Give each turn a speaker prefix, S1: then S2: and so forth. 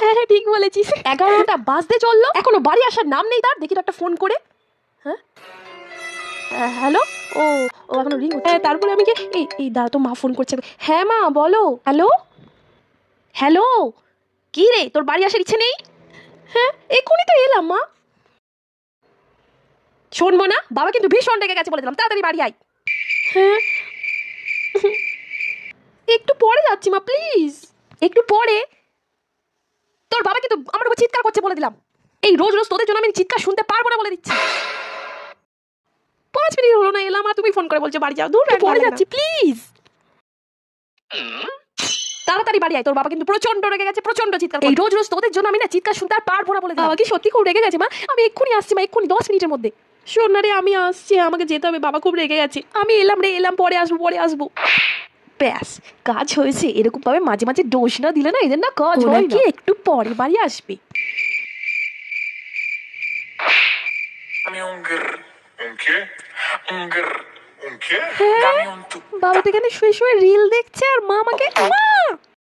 S1: হ্যাঁ ঠিক বলেছিস। 11টা বাজতে চললো, এখনো বাড়ি আসার নাম নেই তার। দেখি তো একটা ফোন করে। হ্যাঁ হ্যালো। ও ও এখনো রিং হচ্ছে। হ্যাঁ তারপরে আমি এই দাঁড়া, তো মা ফোন করছে। হ্যাঁ মা বলো। হ্যালো হ্যালো, কি রে তোর বাড়ি আসার ইচ্ছে নেই? হ্যাঁ এক্ষুনি তো এলাম মা। শোনবো না, বাবা কিন্তু ভীষণ রেগে গেছে বলে দিলাম, তাড়াতাড়ি বাড়ি আয়। হ্যাঁ একটু পরে যাচ্ছি মা, প্লিজ একটু পরে। তোর বাবা কিন্তু আমার উপর চিৎকার করছে বলে দিলাম। এই রোজ রোজ তোদের জন্য আমি চিৎকার শুনতে পারবো না বলে দিচ্ছি। 5 মিনিট হলো না এলাম, আর তুমি ফোন করে বলছো বাড়ি যাও। দূর পরে যাচ্ছি প্লিজ। তাড়াতাড়ি বাড়ি আয়, তোর বাবা কিন্তু প্রচন্ড রেগে গেছে, প্রচন্ড চিৎকার। এই রোজ রোজ তোদের জন্য আমি না চিৎকার শুনতে আর পারবো না বলে দিলাম। বাবা কি সত্যি খুব রেগে গেছে মা? আমি এক্ষুনি আসছি মা, এক্ষুনি 10 মিনিটের মধ্যে। শোন না রে, আমি আসছি, আমাকে যেতে হবে, বাবা খুব রেগে গেছে। আমি এলাম রে, এলাম, পরে আসবো পরে আসবো। ব্যাস কাজ হয়েছে। এরকম ভাবে মাঝে মাঝে দোষ না দিলে না এদের না কাজ হয় না। একটু পরে বাড়ি আসবে। হ্যাঁ বাবা তো এখানে শুয়ে শুয়ে রিল দেখছে, আর মা আমাকে মা